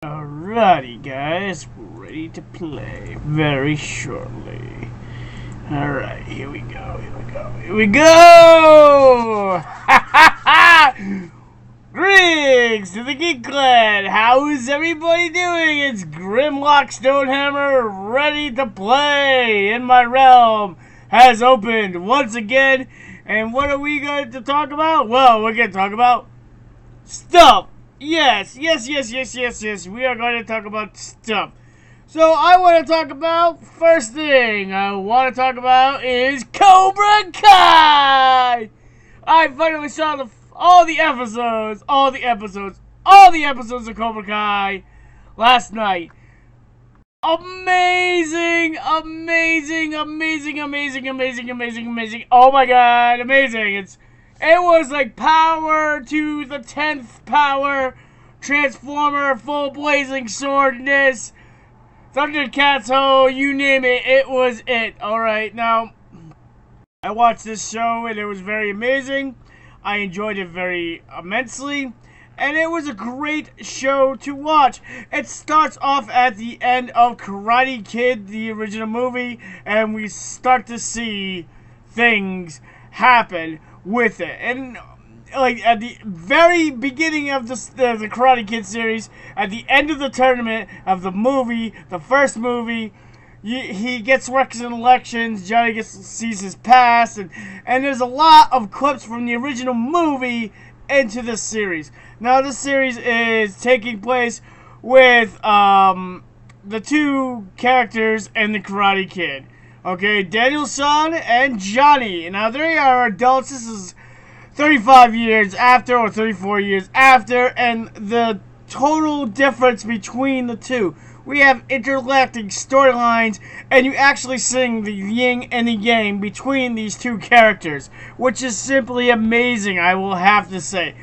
Alrighty, guys, we're ready to play very shortly. Alright, here we go, here we go, here we go! Ha ha ha! Greetings to the Geek Clan! How is everybody doing? It's Grimlock Stonehammer ready to play! And my realm has opened once again. And what are we going to talk about? Well, we're going to talk about stuff. Yes. We are going to talk about stuff. So I want to talk about, first thing I want to talk about is Cobra Kai! I finally saw all the episodes of Cobra Kai last night. Amazing. Oh my god, amazing. It was like power to the 10th power, Transformer, full blazing swordness, Thundercats ho, you name it, it was it. Alright, now, I watched this show and it was very amazing. I enjoyed it very immensely. And it was a great show to watch. It starts off at the end of Karate Kid, the original movie, and we start to see things happen with it. And like at the very beginning of the Karate Kid series, at the end of the tournament of the movie, the first movie, he gets recollections. Johnny sees his past, and there's a lot of clips from the original movie into this series. Now this series is taking place with the two characters in the Karate Kid. Okay, Daniel-san and Johnny. Now they are adults. This is 35 years after, or 34 years after, and the total difference between the two. We have interacting storylines, and you actually sing the yin and the yang between these two characters, which is simply amazing, I will have to say.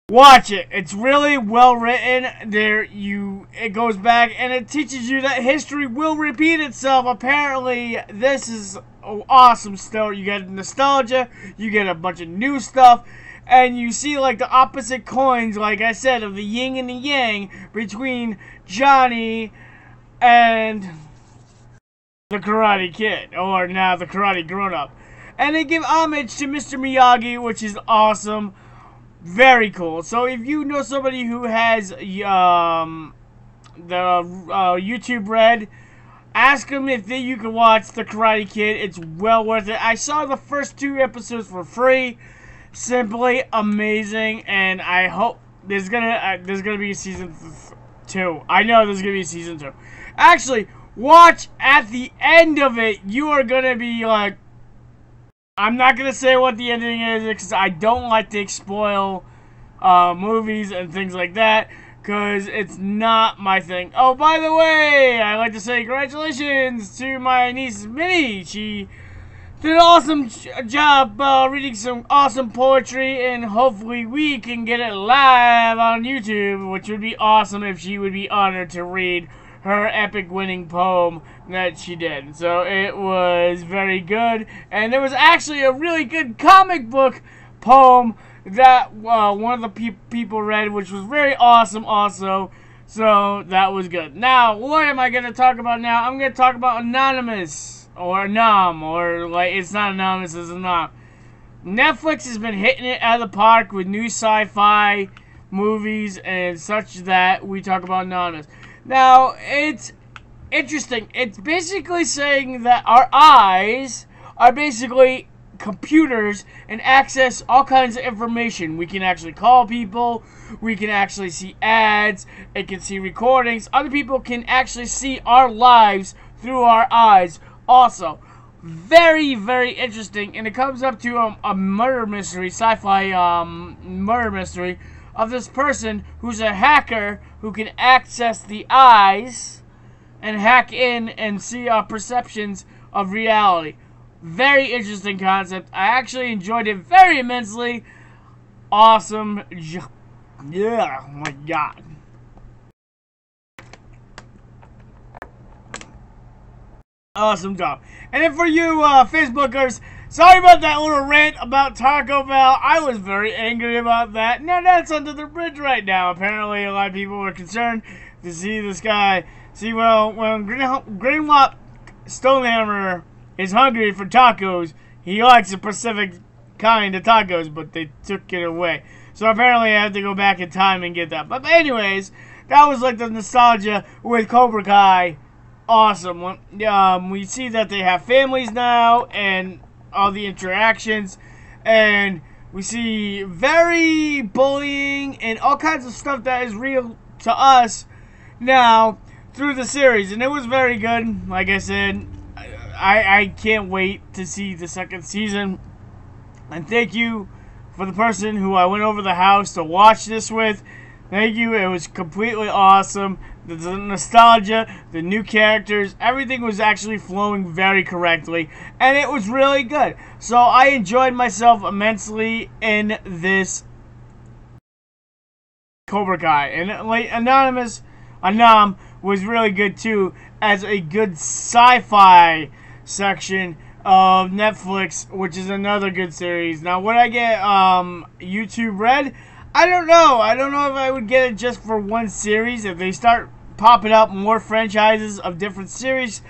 Watch it. It's really well written. It goes back and it teaches you that history will repeat itself. Apparently, this is awesome stuff. You get nostalgia, you get a bunch of new stuff, and you see like the opposite coins, like I said, of the yin and the yang between Johnny and the Karate Kid, or now the Karate Grown-Up. And they give homage to Mr. Miyagi, which is awesome. Very cool. So if you know somebody who has the YouTube Red, ask them if you can watch the Karate Kid. It's well worth it. I saw the first 2 episodes for free. Simply amazing, and I hope there's gonna be a season 2. I know there's gonna be a season 2. Actually, watch at the end of it. You are gonna be like, I'm not gonna say what the ending is because I don't like to spoil movies and things like that, because it's not my thing. Oh, by the way, I'd like to say congratulations to my niece Minnie. She did an awesome job reading some awesome poetry, and hopefully we can get it live on YouTube, which would be awesome if she would be honored to read her epic winning poem that she did. So it was very good, and there was actually a really good comic book poem that one of the people read, which was very awesome also. So that was good. Now, what am I going to talk about now? I'm going to talk about Anonymous, or Nom, or like, it's not Anonymous, it's Nom. Netflix has been hitting it out of the park with new sci-fi movies and such that we talk about Anonymous. Now, it's interesting. It's basically saying that our eyes are basically computers and access all kinds of information. We can actually call people. We can actually see ads. It can see recordings. Other people can actually see our lives through our eyes also. Very, very interesting. And it comes up to a murder mystery, sci-fi murder mystery, of this person who's a hacker who can access the eyes and hack in and see our perceptions of reality. Very interesting concept. I actually enjoyed it very immensely. Awesome. Yeah, oh my god. Awesome job. And then for you Facebookers, sorry about that little rant about Taco Bell. I was very angry about that. Now that's under the bridge right now. Apparently a lot of people were concerned to see this guy. See, well, when Greenlock Stonehammer is hungry for tacos, he likes a specific kind of tacos, but they took it away. So apparently I have to go back in time and get that. But anyways, that was like the nostalgia with Cobra Kai. Awesome. We see that they have families now and all the interactions, and we see very bullying and all kinds of stuff that is real to us now through the series, and it was very good. Like I said, I can't wait to see the second season. And thank you for the person who I went over the house to watch this with. Thank you. It was completely awesome. The nostalgia, the new characters, everything was actually flowing very correctly, and it was really good. So I enjoyed myself immensely in this Cobra Kai. And like Anam was really good too, as a good sci-fi section of Netflix, which is another good series. Now, would I get YouTube Red? I don't know. I don't know if I would get it just for one series. If they start popping up more franchises of different series,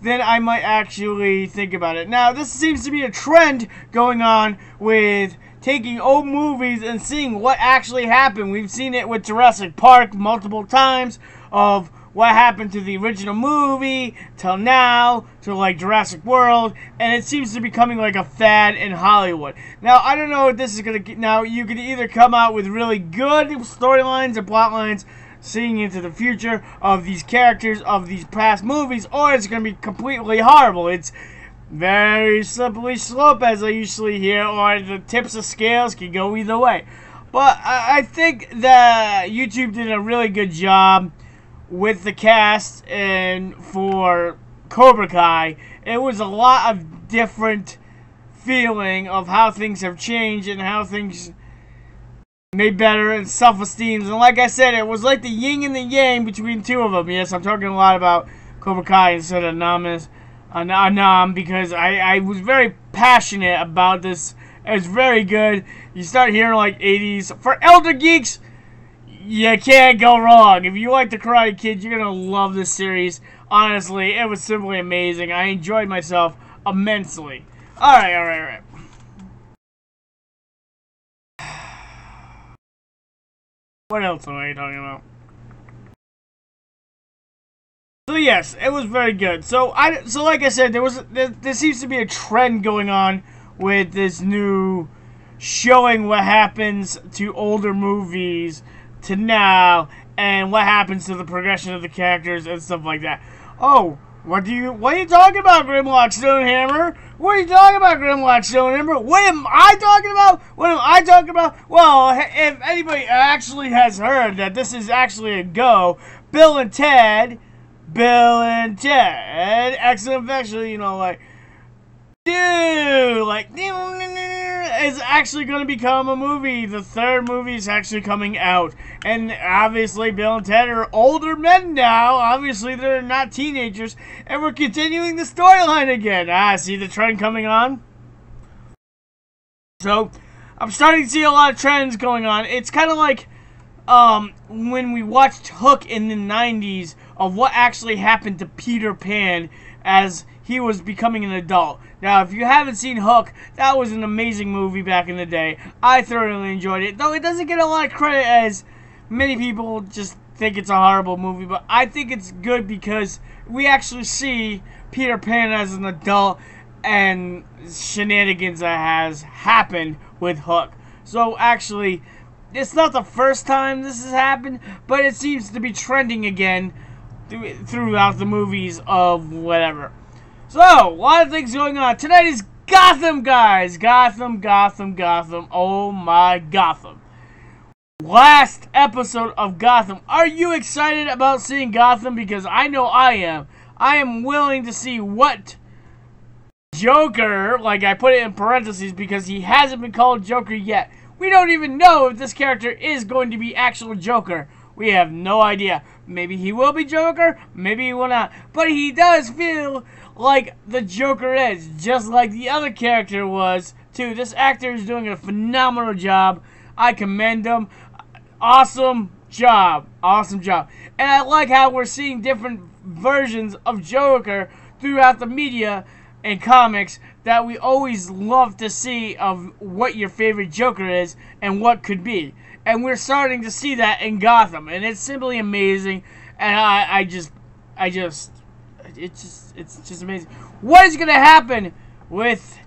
then I might actually think about it. Now, this seems to be a trend going on with taking old movies and seeing what actually happened. We've seen it with Jurassic Park multiple times, of what happened to the original movie till now, to like Jurassic World, and it seems to be becoming like a fad in Hollywood. Now, I don't know if this is going to... Now, you could either come out with really good storylines and plot lines seeing into the future of these characters of these past movies, or it's going to be completely horrible. It's very slippery slope, as I usually hear, or the tips of scales can go either way. But I think that YouTube did a really good job with the cast, and for Cobra Kai, it was a lot of different feeling of how things have changed and how things made better and self-esteem. And like I said, it was like the yin and the yang between two of them. Yes, I'm talking a lot about Cobra Kai instead of Anam, because I was very passionate about this. It's very good. You start hearing like 80s. For elder geeks, you can't go wrong. If you like the Karate Kid, you're going to love this series. Honestly, it was simply amazing. I enjoyed myself immensely. Alright. What else am I talking about? So yes, it was very good. So like I said, there seems to be a trend going on with this new showing what happens to older movies to now, and what happens to the progression of the characters and stuff like that. Oh, what are you talking about, Grimlock Stonehammer? What are you talking about, Grimlock Stonehammer? What am I talking about? What am I talking about? Well, if anybody actually has heard that this is actually a go, Bill and Ted, Excellent Adventure, you know, like, dude, like, is actually going to become a movie. The third movie is actually coming out. And obviously, Bill and Ted are older men now. Obviously, they're not teenagers. And we're continuing the storyline again. See the trend coming on? So, I'm starting to see a lot of trends going on. It's kind of like when we watched Hook in the 90s, of what actually happened to Peter Pan as he was becoming an adult. Now, if you haven't seen Hook, that was an amazing movie back in the day. I thoroughly enjoyed it, though it doesn't get a lot of credit, as many people just think it's a horrible movie. But I think it's good because we actually see Peter Pan as an adult and shenanigans that has happened with Hook. So actually, it's not the first time this has happened, but it seems to be trending again throughout the movies of whatever. So, a lot of things going on. Tonight is Gotham, guys. Gotham. Oh my Gotham. Last episode of Gotham. Are you excited about seeing Gotham? Because I know I am. I am willing to see what Joker, like I put it in parentheses because he hasn't been called Joker yet. We don't even know if this character is going to be actual Joker. We have no idea. Maybe he will be Joker, maybe he will not. But he does feel like the Joker is, just like the other character was, too. This actor is doing a phenomenal job. I commend him. Awesome job. Awesome job. And I like how we're seeing different versions of Joker throughout the media and comics that we always love to see of what your favorite Joker is and what could be. And we're starting to see that in Gotham, and it's simply amazing. And it's just amazing. What is gonna happen with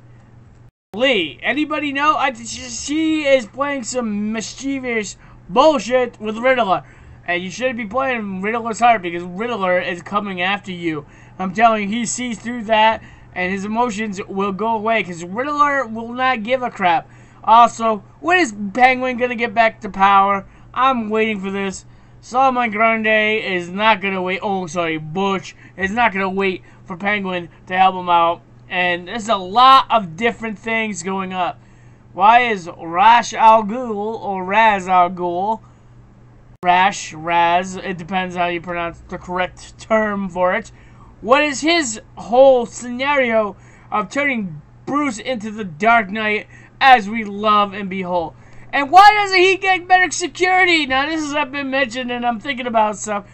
Lee? Anybody know? She is playing some mischievous bullshit with Riddler, and you shouldn't be playing Riddler's heart because Riddler is coming after you. I'm telling you, he sees through that, and his emotions will go away because Riddler will not give a crap. Also, when is Penguin gonna get back to power? I'm waiting for this. Solomon Grande is not gonna wait. Oh, sorry, Butch is not gonna wait for Penguin to help him out. And there's a lot of different things going up. Why is Ra's al Ghul or Raz al Ghul? Raz, it depends how you pronounce the correct term for it. What is his whole scenario of turning Bruce into the Dark Knight as we love and behold? And why doesn't he get better security? Now, this has been mentioned, and I'm thinking about stuff.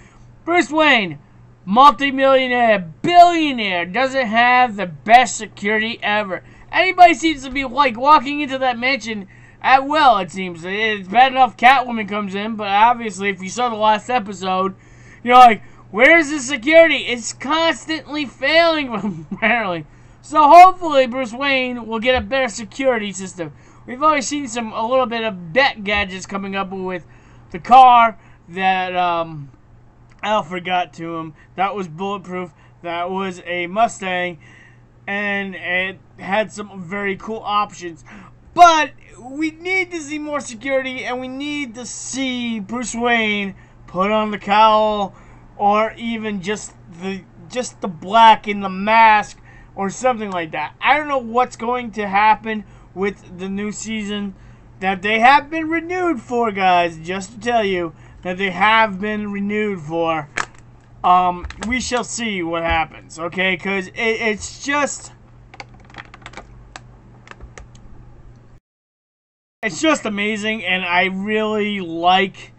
Bruce Wayne, multi-millionaire, billionaire, doesn't have the best security ever. Anybody seems to be like walking into that mansion at will, it seems. It's bad enough Catwoman comes in, but obviously, if you saw the last episode, you're like, where's the security? It's constantly failing, apparently. So hopefully Bruce Wayne will get a better security system. We've already seen a little bit of bet gadgets coming up with the car that Alfred got to him. That was bulletproof. That was a Mustang, and it had some very cool options. But we need to see more security, and we need to see Bruce Wayne put on the cowl, or even just the black in the mask, or something like that. I don't know what's going to happen with the new season that they have been renewed for, guys. Just to tell you that they have been renewed for. We shall see what happens, okay? Because it's just amazing, and I really like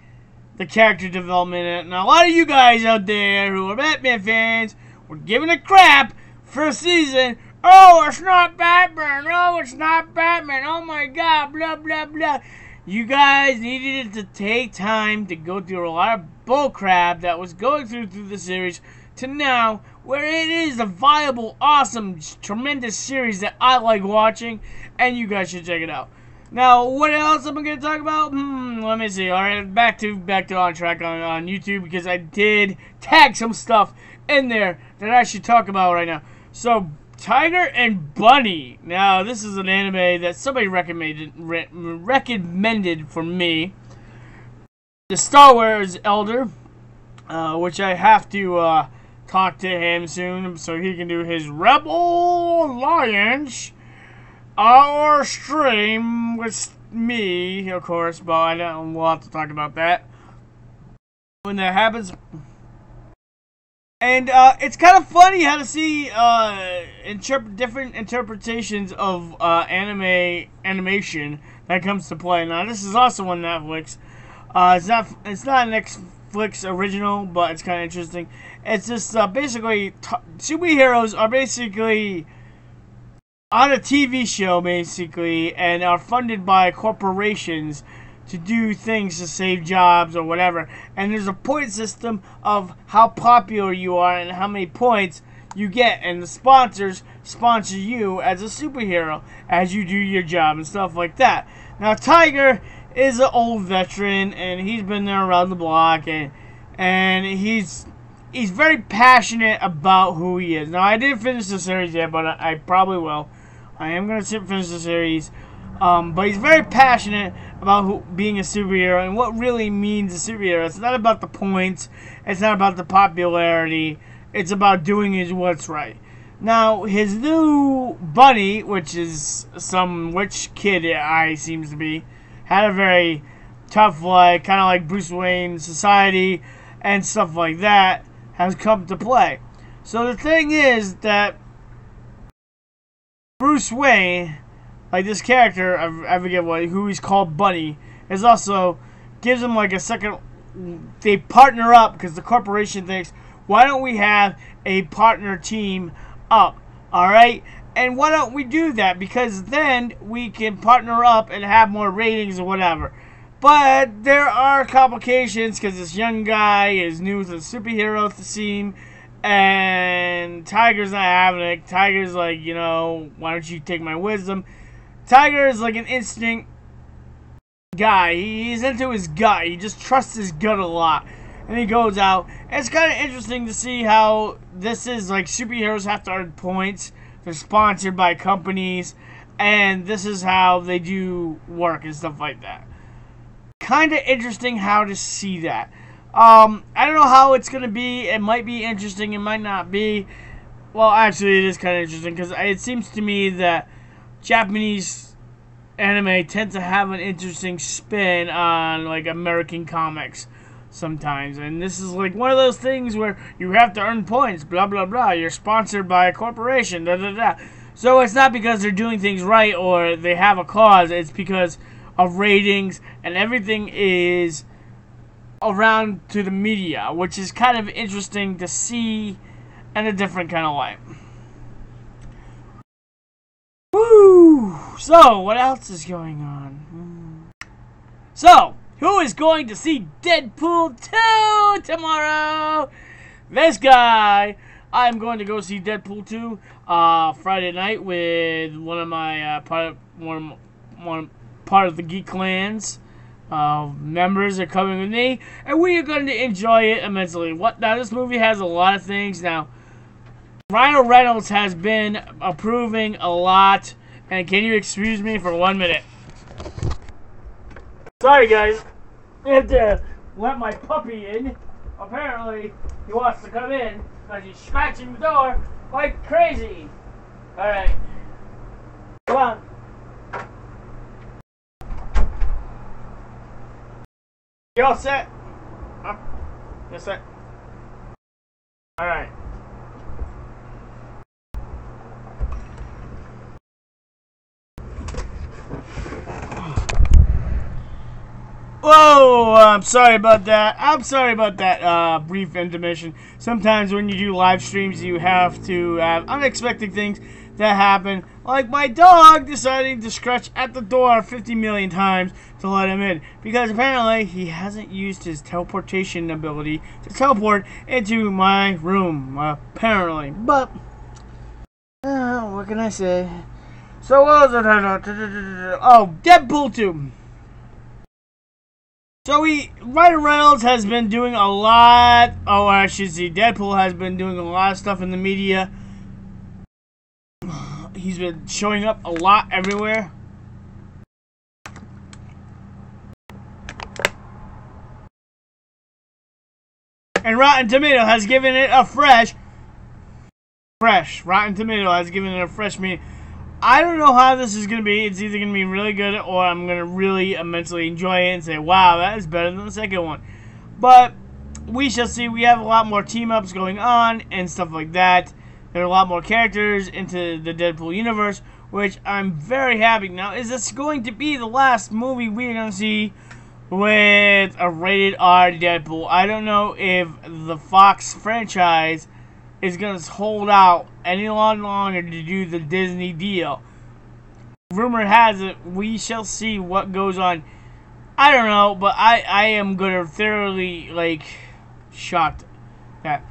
the character development in it. And a lot of you guys out there who are Batman fans were giving it crap first season. Oh, it's not Batman. Oh, it's not Batman. Oh my God, blah, blah, blah. You guys needed to take time to go through a lot of bullcrap that was going through the series to now where it is a viable, awesome, tremendous series that I like watching, and you guys should check it out. Now, what else am I going to talk about? Let me see. All right, back to On Track on YouTube, because I did tag some stuff in there that I should talk about right now. So, Tiger and Bunny. Now, this is an anime that somebody recommended for me. The Star Wars Elder, which I have to talk to him soon so he can do his Rebel Alliance our stream with me, of course, but we'll have to talk about that when that happens. And it's kind of funny how to see different interpretations of animation that comes to play. Now, this is also on Netflix. It's not an Netflix original, but it's kind of interesting. It's just basically superheroes are basically on a TV show, basically, and are funded by corporations to do things to save jobs or whatever. And there's a point system of how popular you are and how many points you get. And the sponsors sponsor you as a superhero as you do your job and stuff like that. Now, Tiger is an old veteran, and he's been there around the block, and he's very passionate about who he is. Now, I didn't finish the series yet, but I probably will. I am going to finish the series. But he's very passionate about being a superhero and what really means a superhero. It's not about the points. It's not about the popularity. It's about doing what's right. Now, his new bunny, which is some witch kid, seems to be, had a very tough, like kind of like Bruce Wayne society and stuff like that has come to play. So the thing is that Bruce Wayne, like this character, I forget who he's called Bunny, is also gives him like a second. They partner up because the corporation thinks, why don't we have a partner team up? All right, and why don't we do that? Because then we can partner up and have more ratings or whatever. But there are complications because this young guy is new to the superhero scene, and Tiger's not having it. Tiger's like, why don't you take my wisdom? Tiger is like an instinct guy. He's into his gut. He just trusts his gut a lot. And he goes out. And it's kind of interesting to see how this is like superheroes have to earn points. They're sponsored by companies. And this is how they do work and stuff like that. Kind of interesting how to see that. I don't know how it's going to be. It might be interesting. It might not be. Well, actually, it is kind of interesting because it seems to me that Japanese anime tend to have an interesting spin on like American comics sometimes, and this is like one of those things where you have to earn points, blah blah blah, you're sponsored by a corporation, da da da. So it's not because they're doing things right or they have a cause, it's because of ratings, and everything is around to the media, which is kind of interesting to see in a different kind of light. Woo! So, what else is going on? So, who is going to see Deadpool 2 tomorrow? This guy. I'm going to go see Deadpool 2 Friday night with one of my part of the Geek Clans members are coming with me, and we are going to enjoy it immensely. Now, this movie has a lot of things. Now, Ryan Reynolds has been approving a lot, and can you excuse me for 1 minute? Sorry, guys. I had to let my puppy in. Apparently, he wants to come in because he's scratching the door like crazy. Alright. Come on. You all set? Huh? You set? Alright. Whoa, I'm sorry about that. Brief intermission. Sometimes when you do live streams, you have to have unexpected things that happen. Like my dog deciding to scratch at the door 50 million times to let him in. Because apparently he hasn't used his teleportation ability to teleport into my room. Apparently. But, what can I say? So, what was it? Oh, Deadpool 2. So Ryan Reynolds has been doing a lot, Deadpool has been doing a lot of stuff in the media. He's been showing up a lot everywhere. And Rotten Tomato has given it a fresh. Rotten Tomato has given it a fresh meaning. I don't know how this is going to be. It's either going to be really good or I'm going to really immensely enjoy it and say, wow, that is better than the second one. But we shall see. We have a lot more team-ups going on and stuff like that. There are a lot more characters into the Deadpool universe, which I'm very happy. Now, is this going to be the last movie we're going to see with a rated R Deadpool? I don't know if the Fox franchise is going to hold out any longer to do the Disney deal. Rumor has it we shall see what goes on. I don't know, but I am going to thoroughly, shocked that.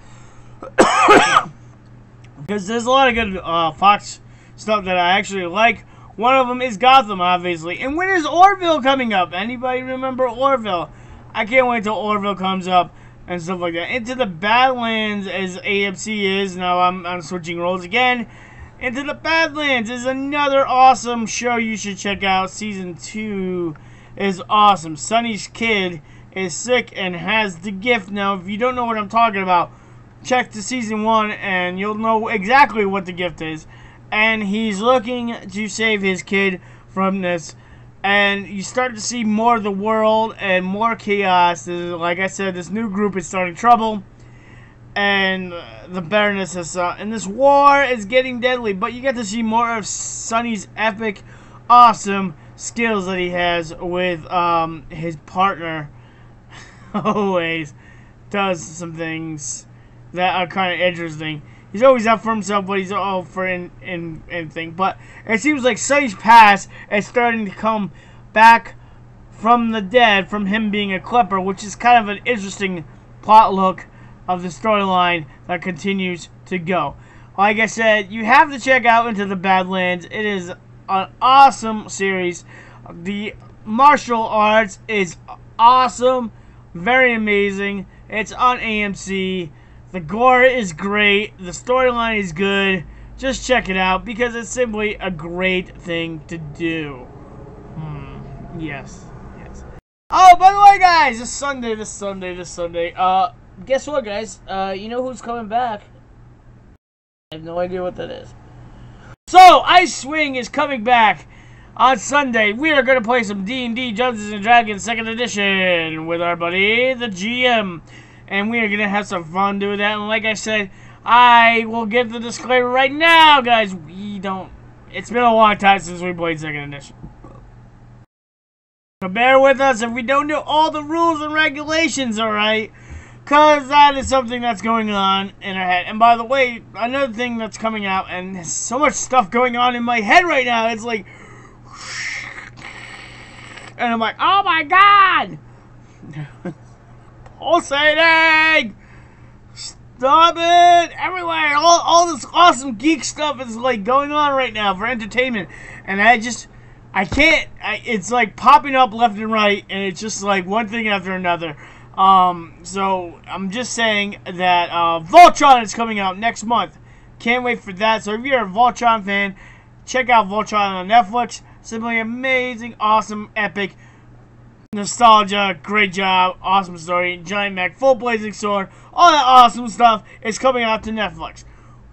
Because there's a lot of good Fox stuff that I actually like. One of them is Gotham, obviously. And when is Orville coming up? Anybody remember Orville? I can't wait till Orville comes up and stuff like that. Into the Badlands, as AMC is. Now I'm switching roles again. Into the Badlands is another awesome show you should check out. Season 2 is awesome. Sonny's kid is sick and has the gift. Now, if you don't know what I'm talking about, check to Season 1 and you'll know exactly what the gift is. And he's looking to save his kid from this and you start to see more of the world and more chaos. Like I said, this new group is starting trouble, and the Baroness has and this war is getting deadly. But you get to see more of Sonny's epic, awesome skills that he has with his partner. Always does some things that are kind of interesting. He's always up for himself, but he's all for anything. But it seems like Sonny's past is starting to come back from the dead, from him being a Clipper, which is kind of an interesting plot look of the storyline that continues to go. Like I said, you have to check out Into the Badlands. It is an awesome series. The martial arts is awesome, very amazing. It's on AMC. The gore is great. The storyline is good. Just check it out because it's simply a great thing to do. Yes. Oh, by the way, guys, this Sunday. Guess what, guys? You know who's coming back? I have no idea what that is. So, Icewing is coming back on Sunday. We are going to play some D&D Dungeons & Dragons 2nd Edition with our buddy, the GM. And we are going to have some fun doing that. And like I said, I will give the disclaimer right now, guys. It's been a long time since we played 2nd Edition. So bear with us if we don't know all the rules and regulations, alright? Because that is something that's going on in our head. And by the way, another thing that's coming out, and there's so much stuff going on in my head right now, it's like... And I'm like, oh my god! Pulsating! Stop it! Everywhere! All this awesome geek stuff is like going on right now for entertainment. And I can't, it's like popping up left and right, and it's just like one thing after another. So I'm just saying that Voltron is coming out next month. Can't wait for that. So if you're a Voltron fan, check out Voltron on Netflix. Simply amazing, awesome, epic, nostalgia, great job, awesome story, giant mech, full blazing sword, all that awesome stuff is coming out to Netflix.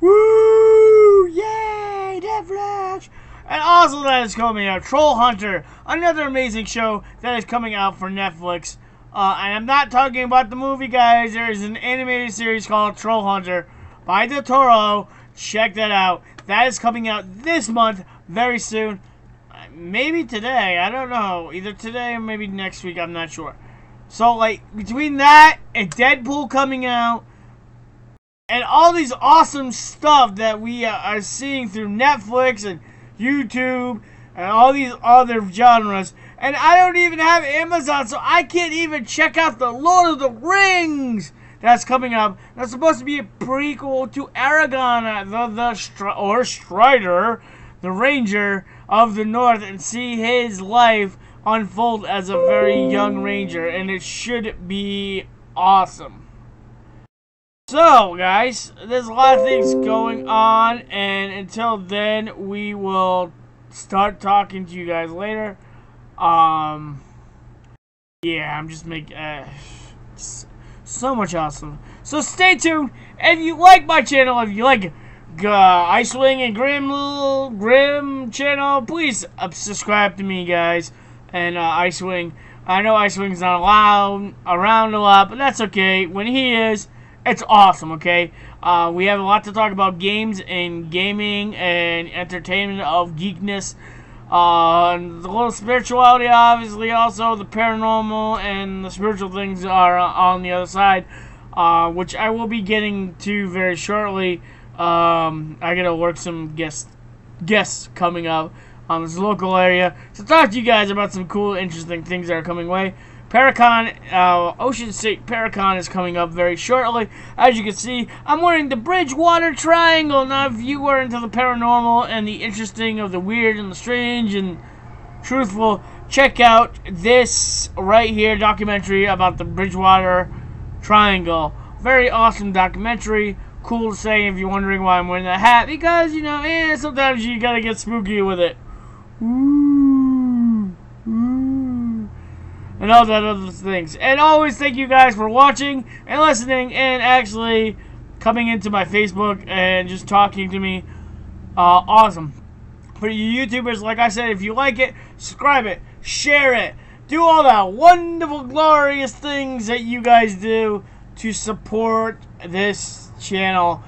Woo! Yay! Netflix! And also that is coming out, Troll Hunter, another amazing show that is coming out for Netflix. And I'm not talking about the movie, guys. There is an animated series called Troll Hunter by Del Toro. Check that out. That is coming out this month, very soon. Maybe today. I don't know. Either today or maybe next week. I'm not sure. So, like, between that and Deadpool coming out and all these awesome stuff that we are seeing through Netflix and YouTube and all these other genres. And I don't even have Amazon, so I can't even check out the Lord of the Rings that's coming up. That's supposed to be a prequel to Aragorn, Strider, the Ranger of the North, and see his life unfold as a very young ranger. And it should be awesome. So, guys, there's a lot of things going on, and until then, we will start talking to you guys later. Yeah, I'm just making so much awesome. So stay tuned. If you like my channel, if you like Icewing and Grim channel, please subscribe to me, guys. And Icewing, I know Icewing's not around a lot, but that's okay. When he is, it's awesome, okay? We have a lot to talk about games and gaming and entertainment of geekness. And the little spirituality, obviously, also the paranormal and the spiritual things are on the other side, which I will be getting to very shortly. I gotta work some guests coming up on this local area to talk to you guys about some cool, interesting things that are coming away. Paracon, Ocean State Paracon is coming up very shortly. As you can see, I'm wearing the Bridgewater Triangle. Now, if you are into the paranormal and the interesting of the weird and the strange and truthful, check out this right here documentary about the Bridgewater Triangle. Very awesome documentary. Cool to say if you're wondering why I'm wearing that hat, because, you know, sometimes you gotta get spooky with it. And all that other things. And always thank you guys for watching and listening and actually coming into my Facebook and just talking to me. Awesome. For you YouTubers, like I said, if you like it, subscribe it, share it, do all that wonderful, glorious things that you guys do to support this channel.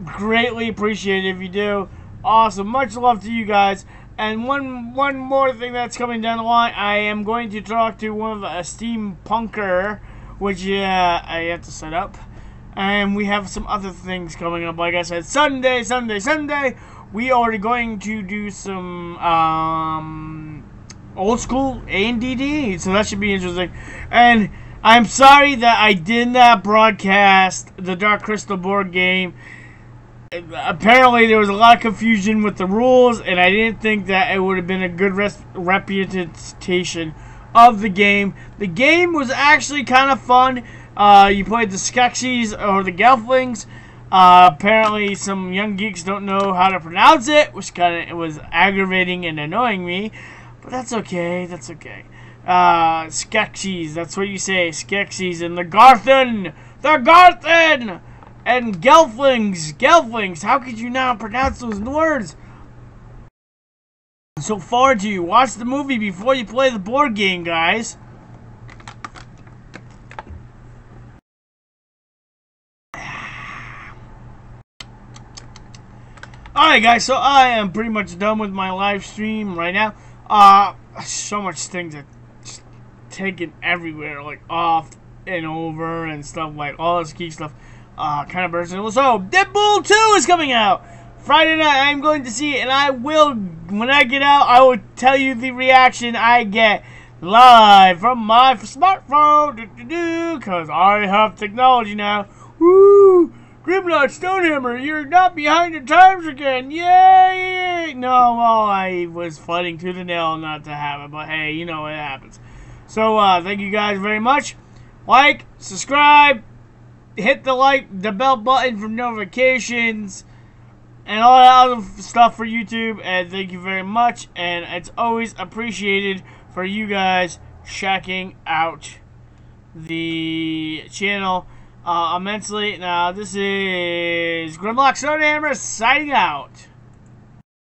Greatly appreciate it if you do. Awesome. Much love to you guys. And one more thing that's coming down the line, I am going to talk to one of the steampunker, which I have to set up. And we have some other things coming up. Like I said, Sunday, we are going to do some old school A&DD, so that should be interesting. And I'm sorry that I did not broadcast the Dark Crystal board game. Apparently there was a lot of confusion with the rules, and I didn't think that it would have been a good representation of the game. The game was actually kind of fun. You played the Skeksis or the Gelflings. Apparently some young geeks don't know how to pronounce it, which was aggravating and annoying me. But that's okay, Skeksis, that's what you say, Skeksis, and the Garthen! And Gelflings, how could you not pronounce those words? So forward to you. Watch the movie before you play the board game, guys. Alright, guys, so I am pretty much done with my live stream right now. So much things that just taken everywhere, like off and over and stuff, like all this geek stuff. Kind of personal. So, Deadpool 2 is coming out Friday night. I'm going to see it, and I will, when I get out, I will tell you the reaction I get live from my smartphone, because I have technology now. Woo! Grimlock Stonehammer, you're not behind the times again. Yay! No, well, I was fighting tooth and nail not to have it, but hey, you know it happens. So, thank you guys very much. Like, subscribe, hit the bell button for notifications, and all that other stuff for YouTube, and thank you very much, and it's always appreciated for you guys checking out the channel immensely. Now, this is Grimlock Stonehammer signing out.